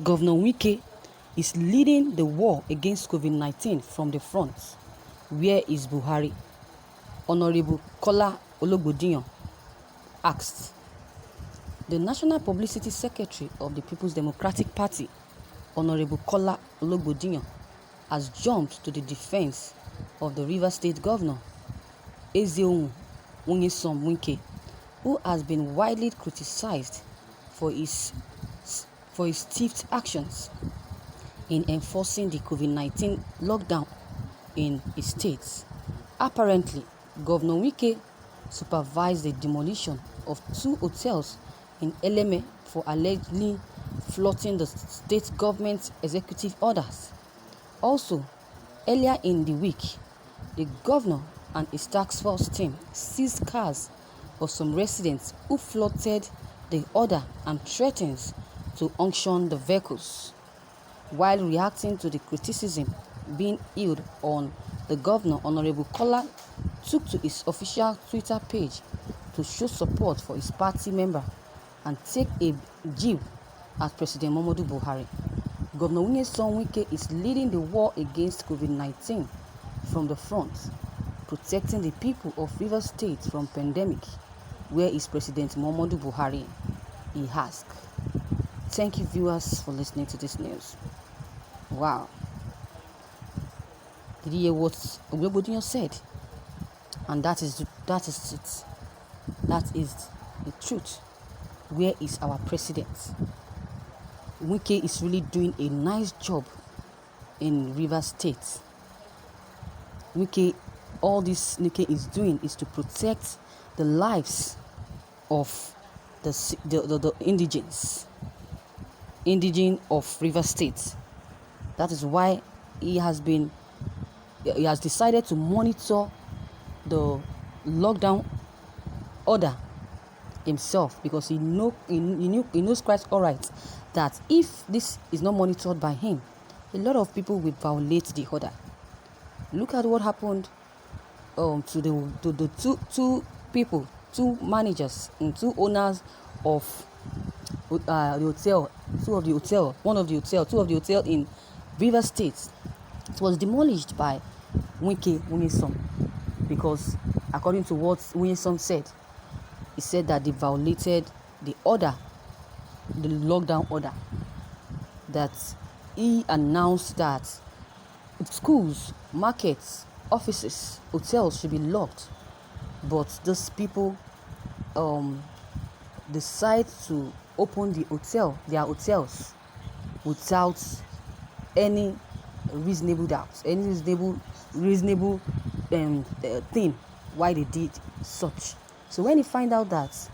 Governor Wike is leading the war against COVID-19 from the front. Where is Buhari? Honorable Kola OLOGBODINYA asked. The National Publicity Secretary of the People's Democratic Party, Honorable Kola OLOGBODINYA, has jumped to the defense of the Rivers State Governor, Wike, who has been widely criticized for his stiff actions in enforcing the COVID-19 lockdown in his state. Apparently, Governor Wike supervised the demolition of 2 hotels in Eleme for allegedly flouting the state government's executive orders. Also, earlier in the week, the governor and his task force team seized cars of some residents who flouted the order and threatened to auction the vehicles. While reacting to the criticism being hurled on the governor, Honorable Kola took to his official Twitter page to show support for his party member and take a jib at President Muhammadu Buhari. Governor Wike is leading the war against COVID-19 from the front, protecting the people of Rivers State from pandemic. Where is President Muhammadu Buhari? He asked. Thank you, viewers, for listening to this news. Wow. Did you hear what OLOGBODINYA said? And that is it. That is the truth. Where is our president? Wike is really doing a nice job in Rivers State. All this Wike is doing is to protect the lives of the indigents of Rivers State. That is why he has decided to monitor the lockdown order himself, because he knows quite all right that if this is not monitored by him, a lot of people will violate the order. Look at what happened to the two managers and 2 owners of the hotel, 2 of the hotel in Rivers State. It was demolished by Wike because, according to what Wike said, he said that they violated the lockdown order. That he announced that schools, markets, offices, hotels should be locked, but those people decide to open their hotels without any reasonable doubts, any reasonable thing why they did such. So when he find out that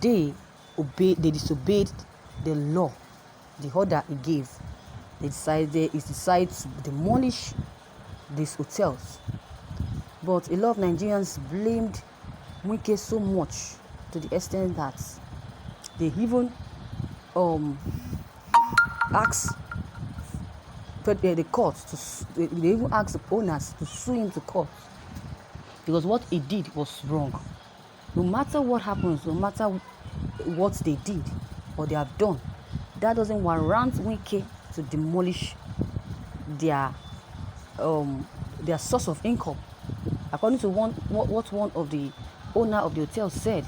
they disobeyed the law, the order he gave, he decided to demolish these hotels. But a lot of Nigerians blamed Wike so much, to the extent that they even asked the court they even asked the owners to sue him to court, because what he did was wrong. No matter what happens, no matter what they did or they have done, that doesn't warrant Wike to demolish their source of income. According to what one of the owner of the hotel said,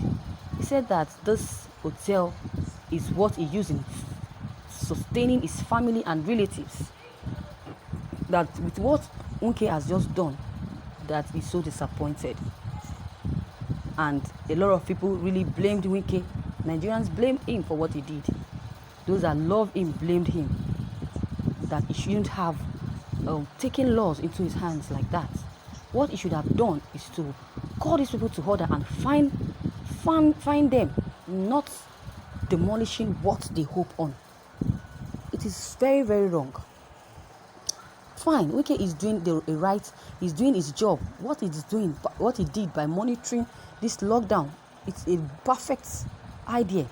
he said that this hotel is what he used in sustaining his family and relatives. That with what Wike has just done, that he's so disappointed. And a lot of people really blamed Wike. Nigerians blamed him for what he did. Those that love him blamed him, that he shouldn't have taken laws into his hands like that. What he should have done is to call these people to order and find them, not demolishing what they hope on. It is very, very wrong. Fine, Wike is doing he's doing his job. What he did by monitoring this lockdown, it's a perfect idea.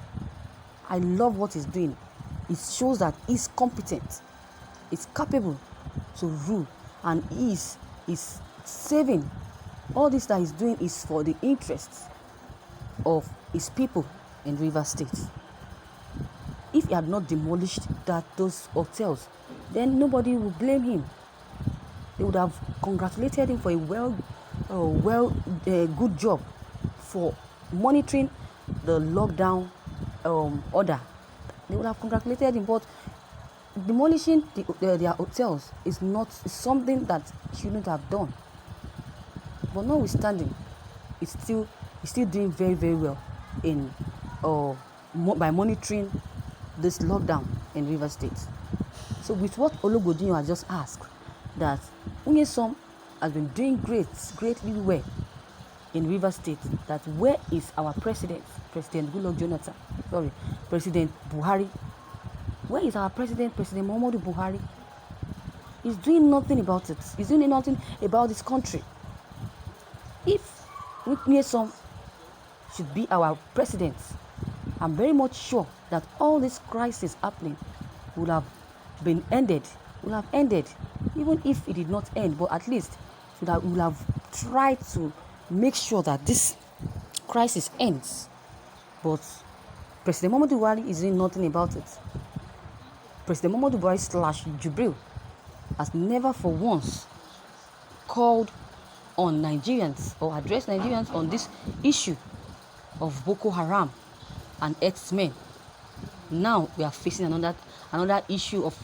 I love what he's doing. It shows that he's competent, he's capable to rule, and he's saving. All this that he's doing is for the interests of his people in Rivers State. If had not demolished those hotels, then nobody would blame him. They would have congratulated him for a good job for monitoring the lockdown order. They would have congratulated him, but demolishing their hotels is something that he shouldn't have done. But notwithstanding, it's still doing very, very well in by monitoring this lockdown in Rivers State. So with what OLOGBODINYA has just asked, that Nyesom has been doing greatly well in Rivers State, that where is our President Buhari? Where is our President Muhammadu Buhari? He's doing nothing about it. He's doing nothing about this country. If Nyesom should be our president, I'm very much sure that all this crisis happening would have been ended, even if it did not end, but at least we will have tried to make sure that this crisis ends. But President Muhammadu Buhari is doing nothing about it. President Muhammadu Buhari / Jubril has never for once called on Nigerians or addressed Nigerians on this issue of Boko Haram and X-Men. Now we are facing another issue of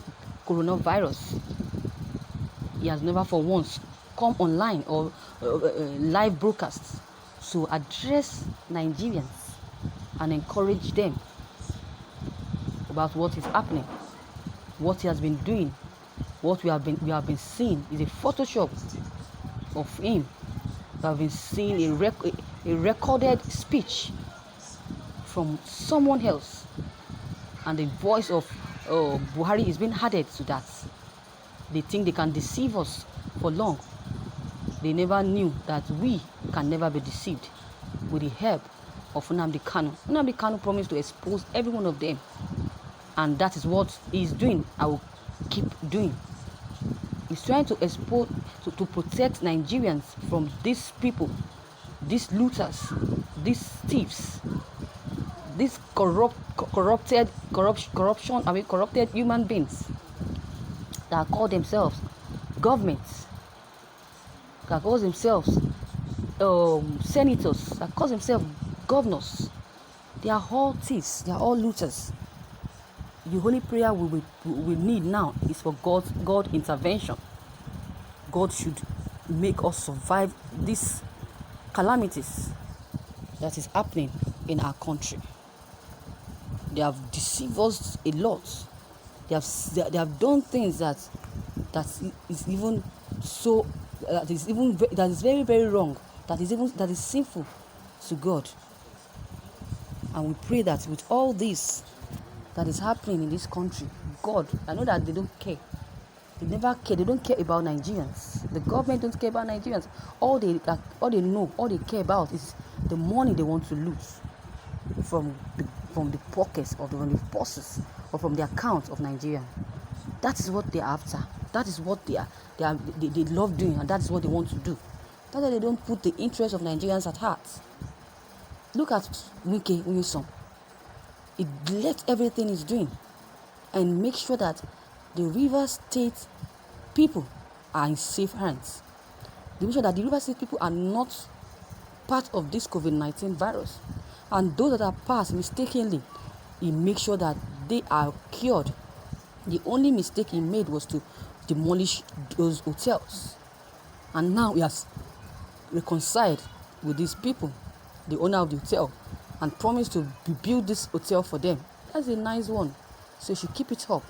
coronavirus. He has never for once come online or live broadcasts to address Nigerians and encourage them about what is happening, what he has been doing. What we have been seeing is a Photoshop of him. We have been seeing a recorded speech from someone else, and the voice of Buhari is being added to that. They think they can deceive us for long. They never knew that we can never be deceived with the help of Nnamdi Kanu. Nnamdi Kanu promised to expose every one of them, and that is what he's doing. I will keep doing. He's trying to expose, to protect Nigerians from these people, these looters, these thieves, these corrupted human beings that call themselves governments, that call themselves senators, that call themselves governors. They are all thieves. They are all looters. The only prayer we need now is for God intervention. God should make us survive these calamities that is happening in our country. They have deceived us a lot. They have done things that is even so that is very, very wrong. That is sinful to God. And we pray that with all this that is happening in this country, God, I know that they don't care. They never care. They don't care about Nigerians. The government don't care about Nigerians. All they know, all they care about is the money they want to lose from the pockets of the bosses or from the accounts of Nigeria. That is what they're after. That is what they love doing, and that is what they want to do. That's why they don't put the interests of Nigerians at heart. Look at Wike Nyesom. It let everything he's doing and make sure that the Rivers State people are in safe hands. They make sure that the Rivers State people are not part of this COVID-19 virus. And those that are passed mistakenly, he makes sure that they are cured. The only mistake he made was to demolish those hotels. And now he has reconciled with these people, the owner of the hotel, and promised to build this hotel for them. That's a nice one. So you should keep it up.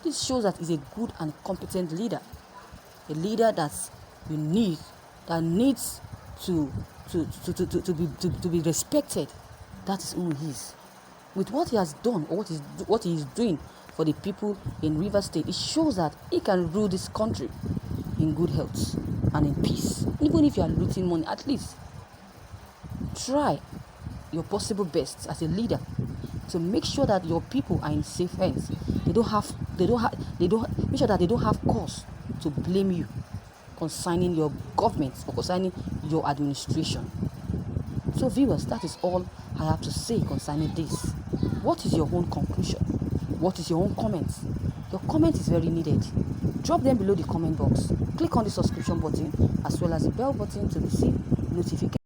This shows that he's a good and competent leader. A leader that you need, that needs to be respected. That is who he is. With what he has done, or what he is doing for the people in Rivers State, it shows that he can rule this country in good health and in peace. Even if you are looting money, at least try your possible best as a leader to make sure that your people are in safe hands. Make sure that they don't have cause to blame you concerning your government or concerning your administration. So viewers, that is all I have to say concerning this. What is your own conclusion? What is your own comment? Your comment is very needed. Drop them below the comment box. Click on the subscription button as well as the bell button to receive notifications.